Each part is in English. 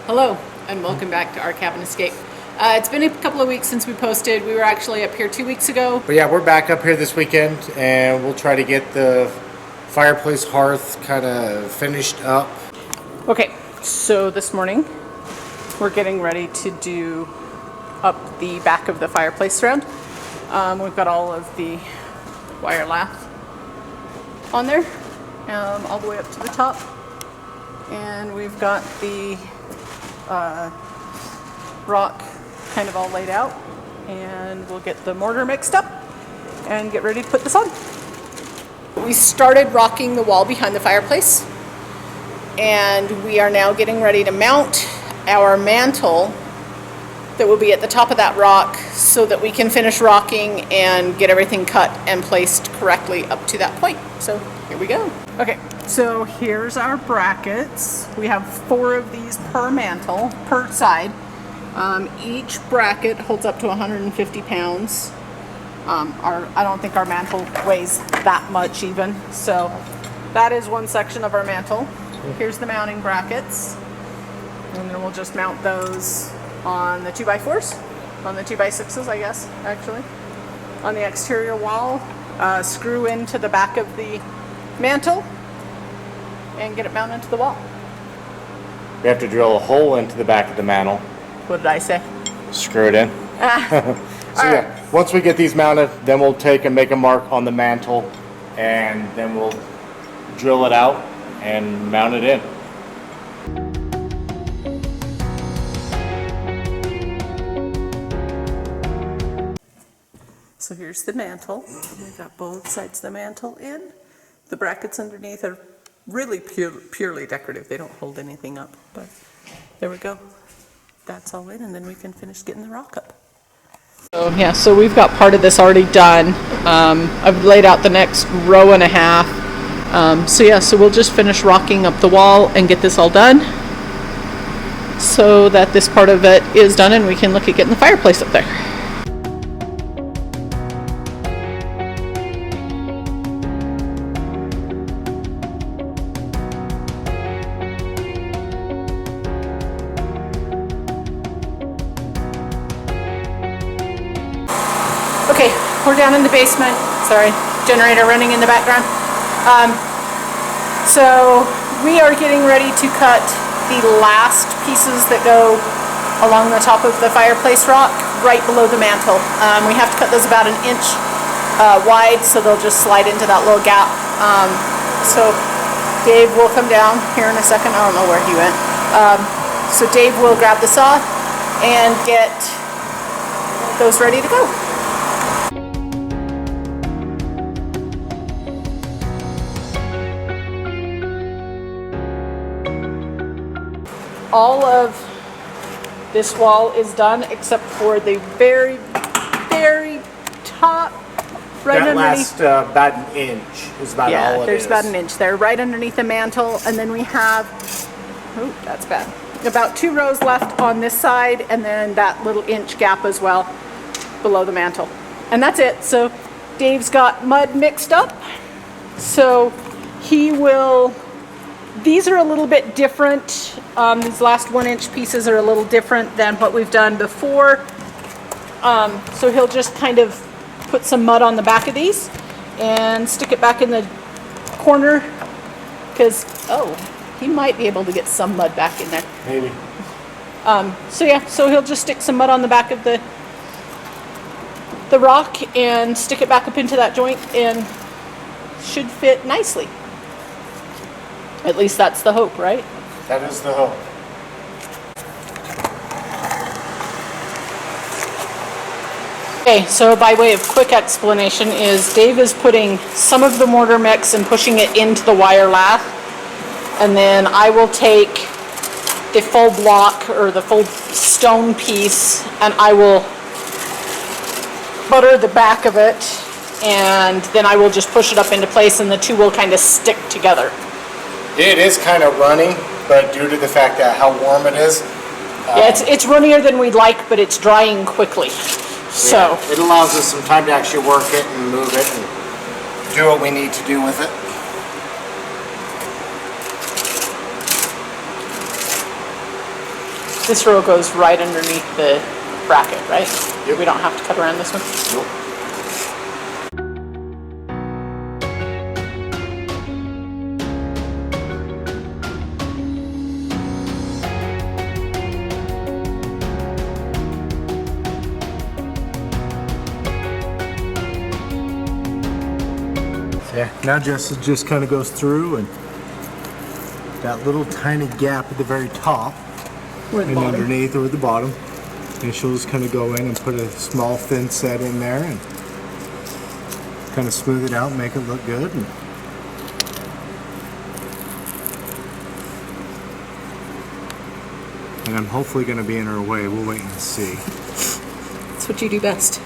Hello, and welcome back to Our Cabin Escape. It's been a couple of weeks since we posted. We were actually up here 2 weeks ago. But yeah, we're back up here this weekend, and we'll try to get the fireplace hearth kind of finished up. Okay, so this morning we're getting ready to do up the back of the fireplace round. We've got all of the wire lath on there, all the way up to the top. And we've got the rock kind of all laid out, and we'll get the mortar mixed up and get ready to put this on. We started rocking the wall behind the fireplace, and we are now getting ready to mount our mantle that will be at the top of that rock so that we can finish rocking and get everything cut and placed correctly up to that point. So here we go. Okay, so here's our brackets. We have 4 of these per mantle, per side. Each bracket holds up to 150 pounds. I don't think our mantle weighs that much even. So that is one section of our mantle. Here's the mounting brackets. And then we'll just mount those on the 2x4s, on the 2x6s, I guess, actually. On the exterior wall, screw into the back of the mantle and get it mounted to the wall. We have to drill a hole into the back of the mantle. What did I say? Screw it in. Yeah, once we get these mounted, then we'll take and make a mark on the mantle, and then we'll drill it out and mount it in. So here's the mantle. We've got both sides of the mantle in. The brackets underneath are really purely decorative. They don't hold anything up, but there we go. That's all in, and then we can finish getting the rock up. So yeah, so we've got part of this already done. I've laid out the next row and a half. So we'll just finish rocking up the wall and get this all done so that this part of it is done and we can look at getting the fireplace up there. Okay, we're down in the basement. Sorry, generator running in the background. So we are getting ready to cut the last pieces that go along the top of the fireplace rock, right below the mantle. We have to cut those about 1 inch wide, so they'll just slide into that little gap. So Dave will come down here in a second. I don't know where he went. So Dave will grab the saw and get those ready to go. All of this wall is done except for the very, very top, right that underneath. Last about 1 inch is about all it is. There's about 1 inch there, right underneath the mantle, and then we have, oh, that's bad, about 2 rows left on this side, and then that little inch gap as well below the mantle. And that's it. So Dave's got mud mixed up, so he will. These are a little bit different. These last 1 inch pieces are a little different than what we've done before. So he'll just kind of put some mud on the back of these and stick it back in the corner because, oh, he might be able to get some mud back in there. Maybe. So he'll just stick some mud on the back of the rock and stick it back up into that joint and should fit nicely. At least that's the hope, right? That is the hope. Okay, so by way of quick explanation is Dave is putting some of the mortar mix and pushing it into the wire lath, and then I will take the full block or the full stone piece and I will butter the back of it, and then I will just push it up into place and the two will kind of stick together. It is kind of runny, but due to the fact that how warm it is. Yeah, it's runnier than we'd like, but it's drying quickly. So it allows us some time to actually work it and move it and do what we need to do with it. This row goes right underneath the bracket, right? Yep. We don't have to cut around this one? Nope. Yeah, now just kind of goes through, and that little tiny gap at the very top and underneath or at the bottom, and she'll just kind of go in and put a small thin set in there and kind of smooth it out and make it look good. And I'm hopefully going to be in her way. We'll wait and see. That's what you do best.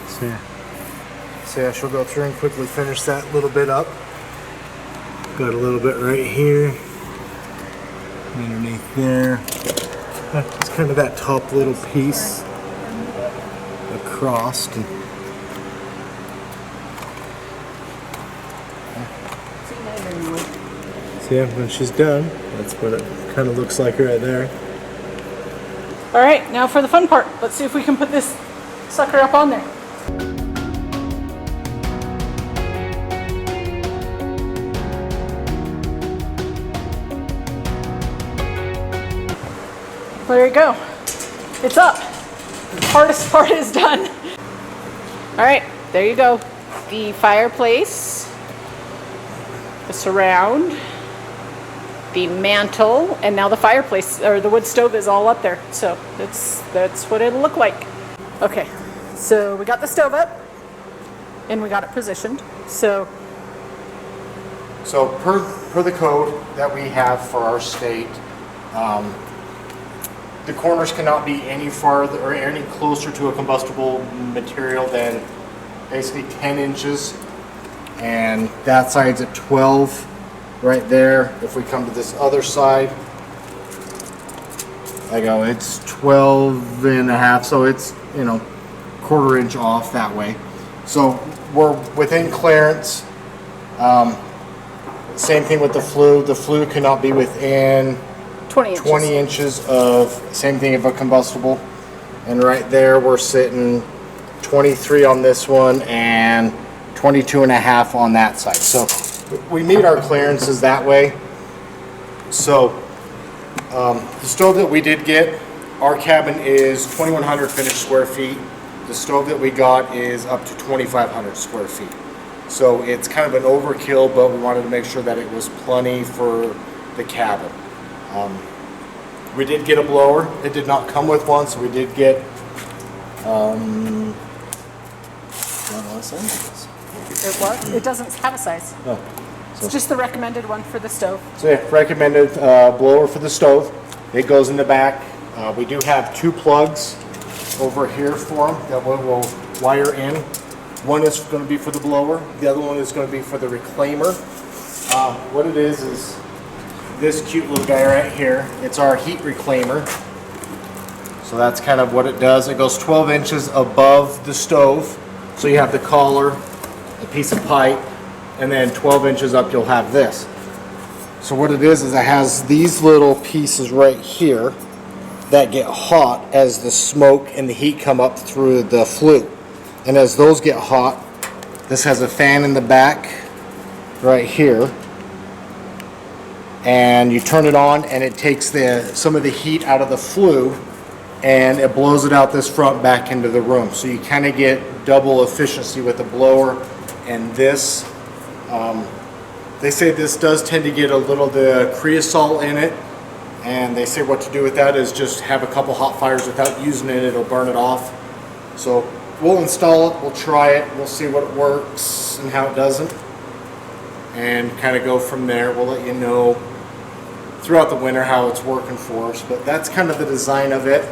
So yeah, she'll go through and quickly finish that little bit up. Got a little bit right here, underneath there. It's kind of that top little piece across. And so yeah, when she's done, that's what it kind of looks like right there. All right, now for the fun part. Let's see if we can put this sucker up on there. There you go. It's up. The hardest part is done. All right, there you go. The fireplace, the surround, the mantle, and now the fireplace, or the wood stove is all up there. So that's what it'll look like. Okay, so we got the stove up and we got it positioned. So per the code that we have for our state, the corners cannot be any farther or any closer to a combustible material than basically 10 inches. And that side's at 12 right there. If we come to this other side, I go, it's 12 and a half, so it's, you know, quarter inch off that way. So we're within clearance. Same thing with the flue. The flue cannot be within 20 inches of, same thing of a combustible. And right there we're sitting 23 on this one and 22 and a half on that side. So we meet our clearances that way. So the stove that we did get, our cabin is 2,100 finished square feet. The stove that we got is up to 2,500 square feet. So it's kind of an overkill, but we wanted to make sure that it was plenty for the cabin. We did get a blower. It did not come with one, so we did get it doesn't have a size. Oh, It's just the recommended one for the stove. so yeah, recommended blower for the stove. It goes in the back. We do have 2 plugs over here for them that we'll wire in. One is going to be for the blower. The other one is going to be for the reclaimer. What it is this cute little guy right here. It's our heat reclaimer. So that's kind of what it does. It goes 12 inches above the stove. So you have the collar, a piece of pipe, and then 12 inches up you'll have this. So what it is it has these little pieces right here that get hot as the smoke and the heat come up through the flue. And as those get hot, this has a fan in the back right here. And you turn it on and it takes some of the heat out of the flue and it blows it out this front back into the room. So you kind of get double efficiency with the blower and this. They say this does tend to get a little the creosote in it, and they say what to do with that is just have a couple hot fires without using it, it'll burn it off. So we'll install it, we'll try it, we'll see what works and how it doesn't, and kind of go from there. We'll let you know throughout the winter how it's working for us, but that's kind of the design of it.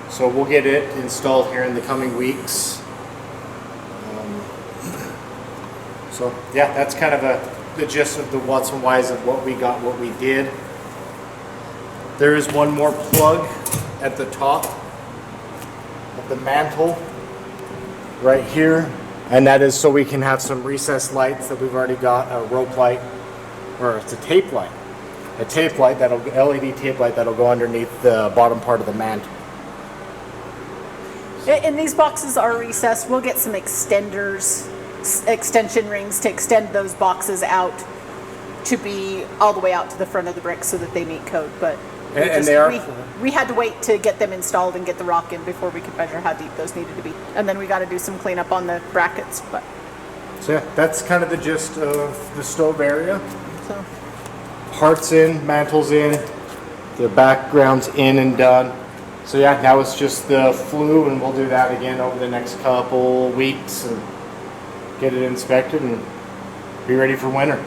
So we'll get it installed here in the coming weeks. So yeah, that's kind of the gist of the what's and whys of what we got, what we did. There is one more plug at the top of the mantle right here, and that is so we can have some recessed lights that we've already got, a rope light, or it's a tape light. a tape light LED tape light that'll go underneath the bottom part of the mantle. And these boxes are recessed. We'll get some extenders, extension rings to extend those boxes out to be all the way out to the front of the brick so that they meet code. But we had to wait to get them installed and get the rock in before we could measure how deep those needed to be. And then we got to do some cleanup on the brackets. But so yeah, that's kind of the gist of the stove area. so Hearts in, mantles in, the background's in and done. So yeah, now it's just the flue, and we'll do that again over the next couple weeks and get it inspected and be ready for winter.